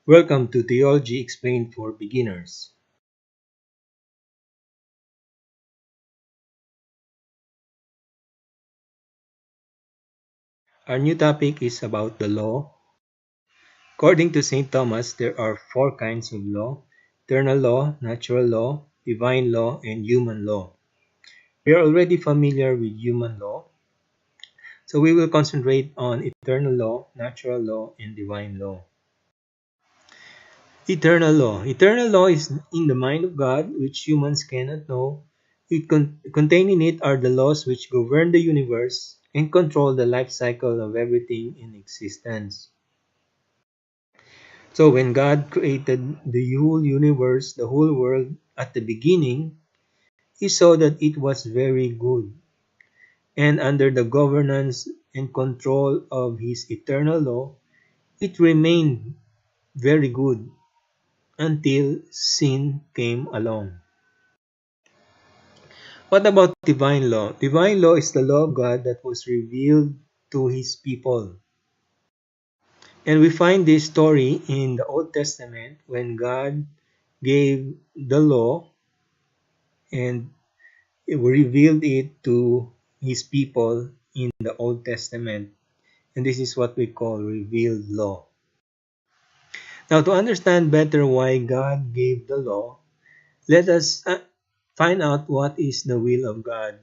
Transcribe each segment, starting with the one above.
Welcome to Theology Explained for Beginners. Our new topic is about the law. According to St. Thomas, there are four kinds of law: eternal law, natural law, divine law, and human law. We are already familiar with human law, so we will concentrate on eternal law, natural law, and divine law. Eternal law. Eternal law is in the mind of God, which humans cannot know. Contained in it are the laws which govern the universe and control the life cycle of everything in existence. So when God created the whole universe, the whole world at the beginning, He saw that it was very good. And under the governance and control of His eternal law, it remained very good until sin came along. What about divine law? Divine law is the law of God that was revealed to His people. And we find this story in the Old Testament when God gave the law and revealed it to His people in the Old Testament. And this is what we call revealed law. Now, to understand better why God gave the law, let us find out what is the will of God.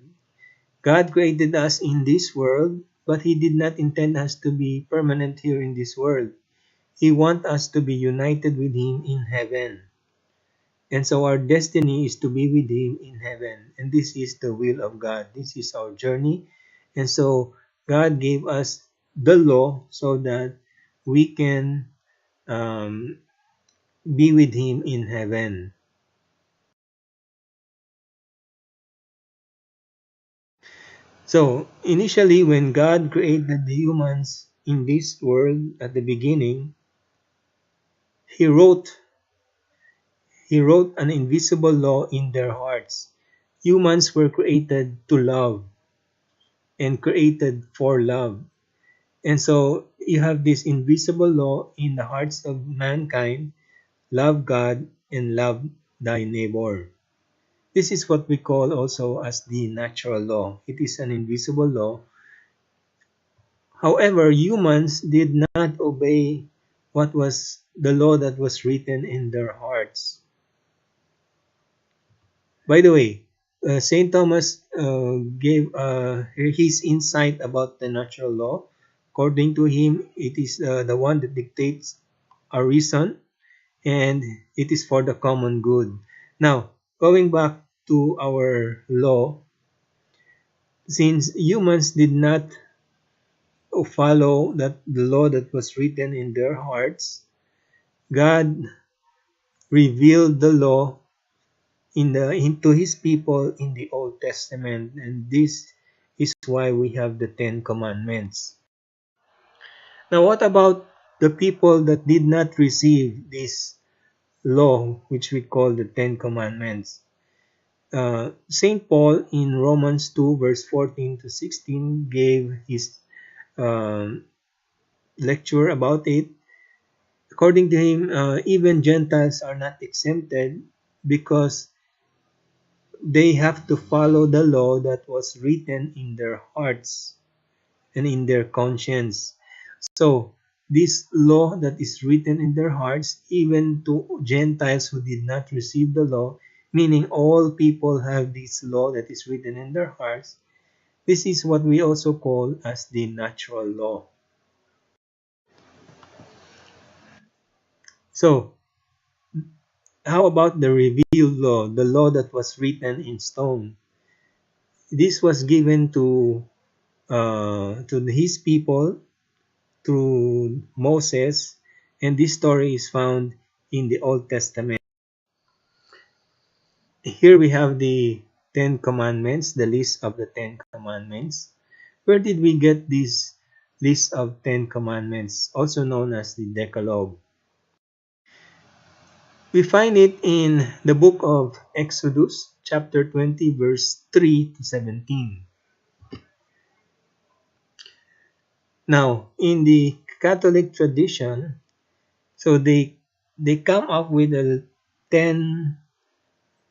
God created us in this world, but He did not intend us to be permanent here in this world. He wants us to be united with Him in heaven. And so our destiny is to be with Him in heaven. And this is the will of God. This is our journey. And so God gave us the law so that we can be with Him in heaven. So initially, when God created the humans in this world at the beginning, He wrote an invisible law in their hearts. Humans were created to love and created for love. And so you have this invisible law in the hearts of mankind: love God and love thy neighbor. This is what we call also as the natural law. It is an invisible law. However, humans did not obey what was the law that was written in their hearts. By the way, St. Thomas gave his insight about the natural law. According to him, it is the one that dictates our reason, and it is for the common good. Now, going back to our law, since humans did not follow the law that was written in their hearts, God revealed the law into His people in the Old Testament, and this is why we have the Ten Commandments. Now, what about the people that did not receive this law, which we call the Ten Commandments? St. Paul in Romans 2 verse 14 to 16 gave his um, lecture about it. According to him, even Gentiles are not exempted because they have to follow the law that was written in their hearts and in their conscience. So, this law that is written in their hearts, even to Gentiles who did not receive the law, meaning all people have this law that is written in their hearts, this is what we also call as the natural law. So, how about the revealed law, the law that was written in stone? This was given to his people through Moses, and this story is found in the Old Testament. Here we have the Ten Commandments, the list of the Ten Commandments. Where did we get this list of Ten Commandments, also known as the Decalogue? We find it in the book of Exodus, chapter 20, verse 3 to 17. Now, in the Catholic tradition, so they they come up with a 10,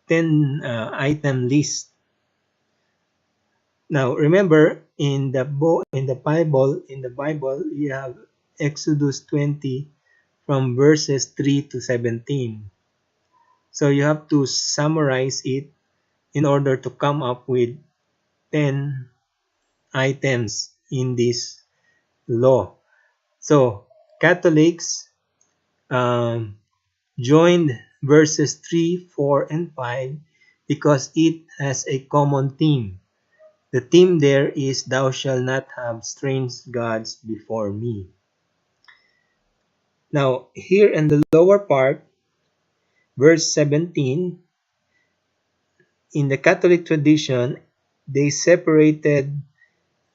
10 item list. Now remember, in the Bible you have Exodus 20 from verses 3 to 17. So you have to summarize it in order to come up with 10 items in this law. So Catholics um, joined verses 3, 4, and 5 because it has a common theme. The theme there is, "Thou shalt not have strange gods before me." Now, here in the lower part, verse 17, in the Catholic tradition, they separated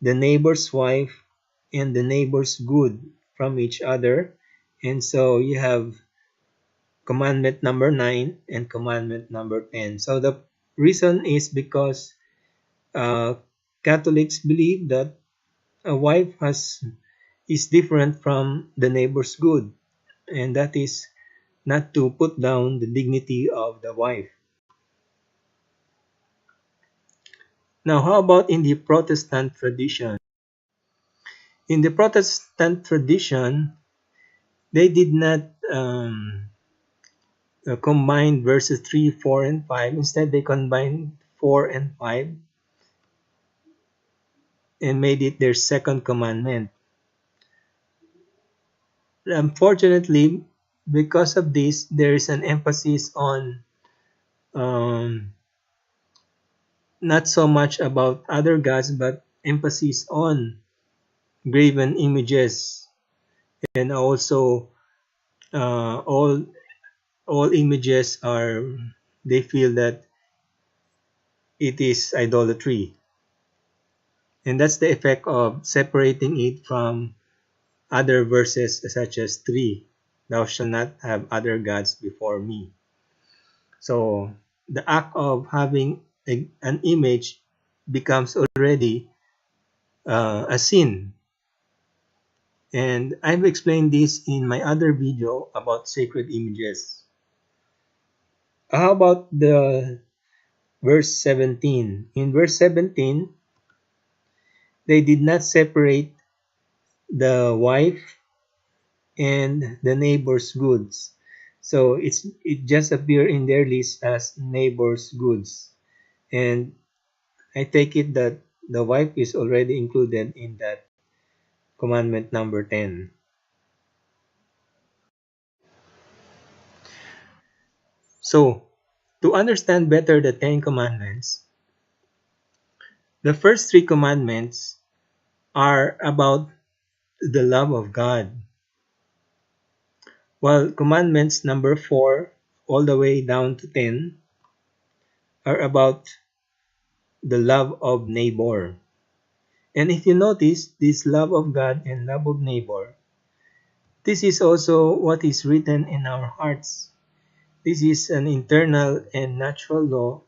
the neighbor's wife and the neighbor's good from each other. And so you have commandment number 9 and commandment number 10. So the reason is because uh, Catholics believe that a wife is different from the neighbor's good, and that is not to put down the dignity of the wife. Now, how about in the Protestant tradition? In the Protestant tradition, they did not combine verses 3, 4, and 5. Instead, they combined 4 and 5 and made it their second commandment. Unfortunately, because of this, there is an emphasis on um, not so much about other gods, but emphasis on graven images, and also all images are, they feel that it is idolatry, and that's the effect of separating it from other verses such as 3, "Thou shalt not have other gods before me." So the act of having an image becomes already a sin. And I've explained this in my other video about sacred images. How about the verse 17? In verse 17, they did not separate the wife and the neighbor's goods. So it just appeared in their list as neighbor's goods. And I take it that the wife is already included in that commandment number 10. So, to understand better the 10 commandments, the first 3 commandments are about the love of God, while commandments number 4 all the way down to 10 are about the love of neighbor. And if you notice, this love of God and love of neighbor, this is also what is written in our hearts. This is an internal and natural law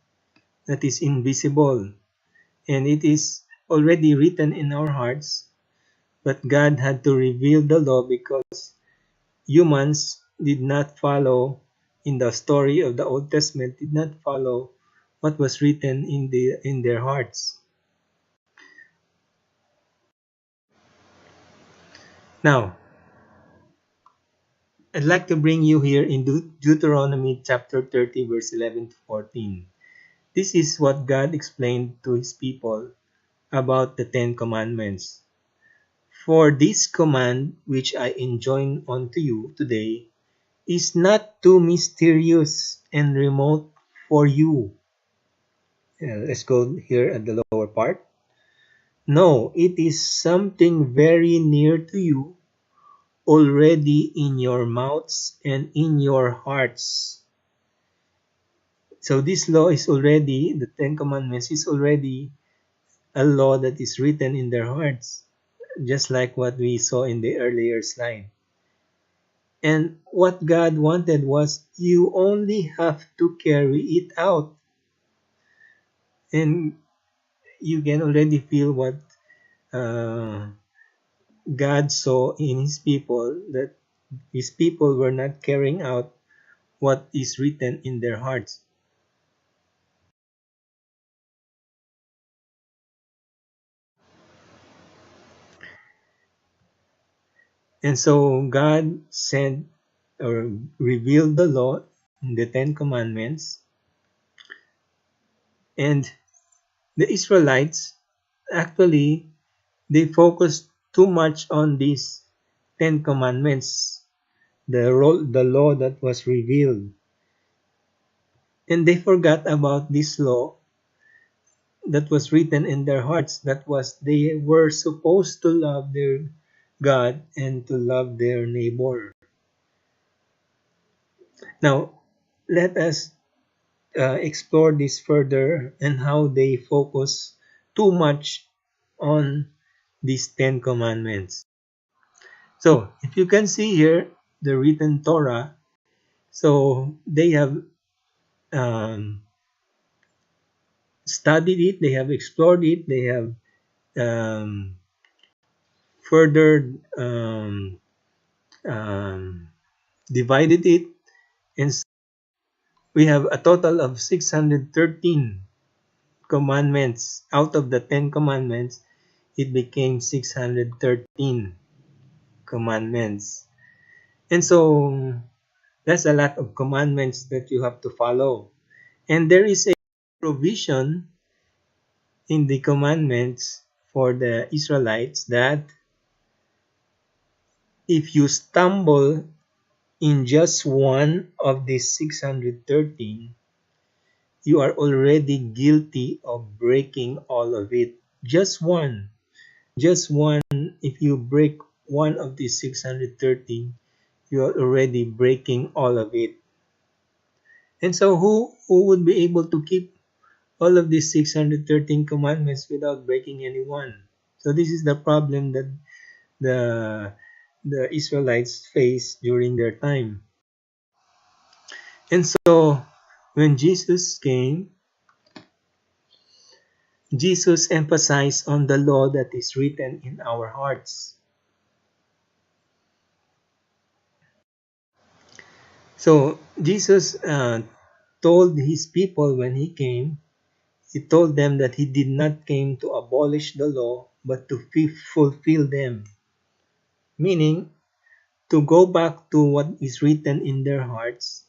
that is invisible, and it is already written in our hearts, but God had to reveal the law because humans did not follow, in the story of the Old Testament, did not follow what was written in their hearts. Now, I'd like to bring you here in Deuteronomy chapter 30, verse 11 to 14. This is what God explained to his people about the 10 commandments. "For this command which I enjoin unto you today is not too mysterious and remote for you." Let's go here at the lower part. "No, it is something very near to you, already in your mouths and in your hearts." So this law is already, the 10 Commandments is already a law that is written in their hearts, just like what we saw in the earlier slide. And what God wanted was you only have to carry it out. And you can already feel what uh, God saw in his people, that His people were not carrying out what is written in their hearts. And so God sent or revealed the law in the Ten Commandments, and the Israelites actually they focused too much on these Ten Commandments, the law that was revealed, and they forgot about this law that was written in their hearts. That was they were supposed to love their God and to love their neighbor. Now, let us explore this further and how they focus too much on these Ten Commandments. So, if you can see here, the written Torah, so they have um, studied it, they have explored it, they have um, further um, divided it, and we have a total of 613 commandments. Out of the 10 commandments, it became 613 commandments. And so that's a lot of commandments that you have to follow. And there is a provision in the commandments for the Israelites that if you stumble in just one of these 613, you are already guilty of breaking all of it. Just one. Just one. If you break one of these 613, you are already breaking all of it. And so who would be able to keep all of these 613 commandments without breaking any one? So this is the problem that the the Israelites faced during their time. And so when Jesus came, Jesus emphasized on the law that is written in our hearts. So Jesus told his people when he came, he told them that he did not came to abolish the law, but to fulfill them. Meaning, to go back to what is written in their hearts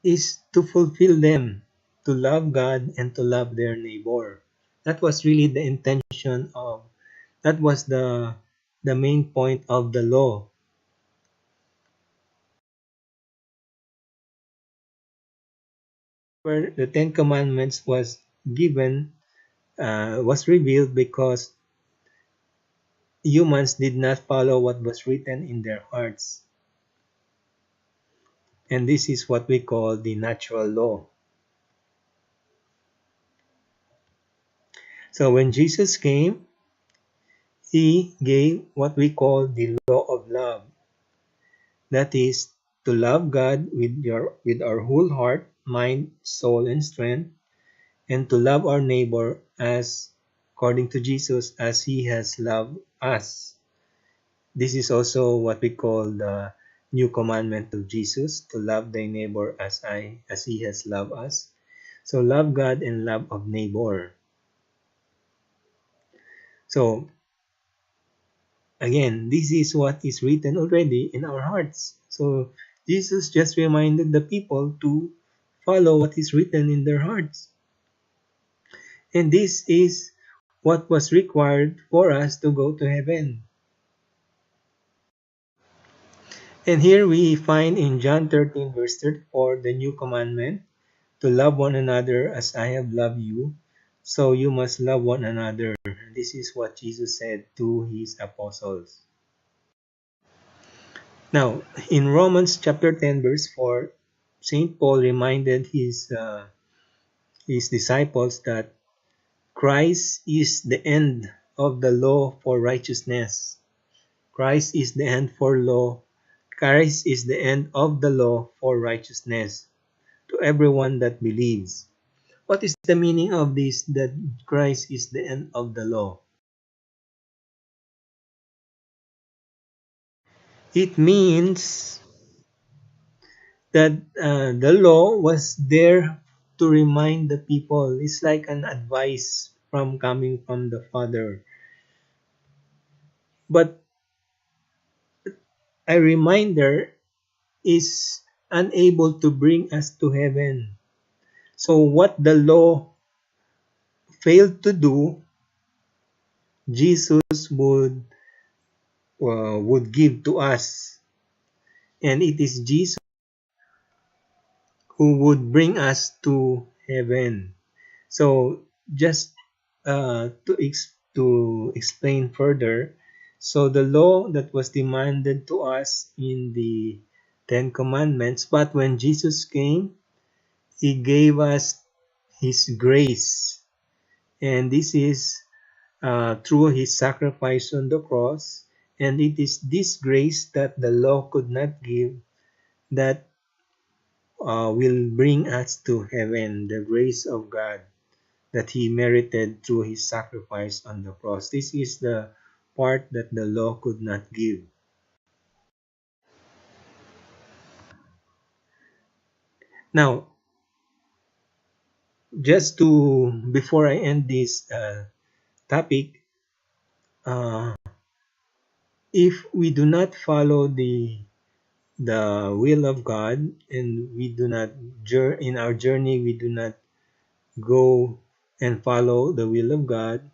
is to fulfill them, to love God and to love their neighbor. That was really the intention of, that was the main point of the law. Where the Ten Commandments was given, was revealed because humans did not follow what was written in their hearts. And this is what we call the natural law. So when Jesus came, he gave what we call the law of love. That is to love God with our whole heart, mind, soul, and strength, and to love our neighbor as according to Jesus as he has loved us. This is also what we call the new commandment of Jesus, to love thy neighbor as he has loved us. So love God and love of neighbor. So again, this is what is written already in our hearts. So Jesus just reminded the people to follow what is written in their hearts. And this is what was required for us to go to heaven. And here we find in John 13 verse 34 the new commandment, to love one another as I have loved you, so you must love one another. This is what Jesus said to his apostles. Now, in Romans chapter 10 verse 4, St. Paul reminded his disciples that Christ is the end of the law for righteousness. Christ is the end for law. Christ is the end of the law for righteousness to everyone that believes. What is the meaning of this, that Christ is the end of the law? It means that the law was there to remind the people. It's like an advice from coming from the Father. But a reminder is unable to bring us to heaven. So what the law failed to do, Jesus would give to us, and it is Jesus who would bring us to heaven. So just to explain further, so the law that was demanded to us in the Ten Commandments, but when Jesus came, He gave us His grace, and this is through His sacrifice on the cross, and it is this grace that the law could not give that will bring us to heaven, the grace of God that He merited through His sacrifice on the cross. This is the part that the law could not give. Now, just to, before I end this topic, uh, if we do not follow the will of God, and we do not, in our journey, we do not go and follow the will of God,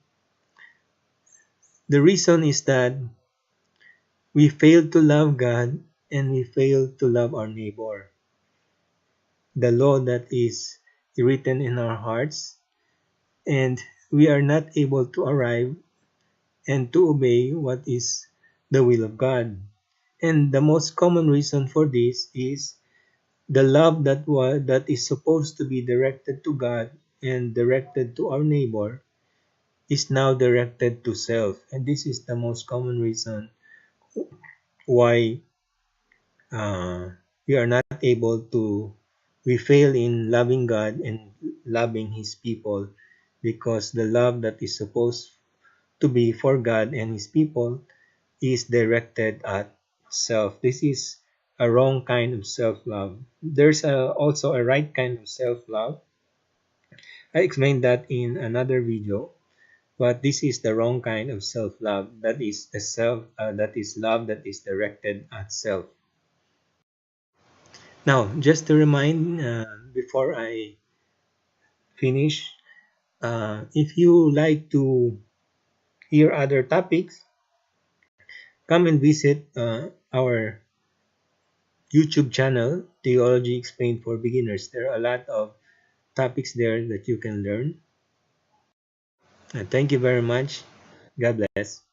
the reason is that we fail to love God and we fail to love our neighbor. The law that is written in our hearts, and we are not able to arrive and to obey what is the will of God. And the most common reason for this is the love that is supposed to be directed to God and directed to our neighbor is now directed to self. And this is the most common reason why uh, we are not able to, we fail in loving God and loving His people, because the love that is supposed to be for God and His people is directed at self. This is a wrong kind of self-love. There's also a right kind of self-love. I explained that in another video, but this is the wrong kind of self-love. That is a that is love that is directed at self. Now, just to remind before I finish, if you like to hear other topics, come and visit our YouTube channel, Theology Explained for Beginners. There are a lot of topics there that you can learn. Thank you very much. God bless.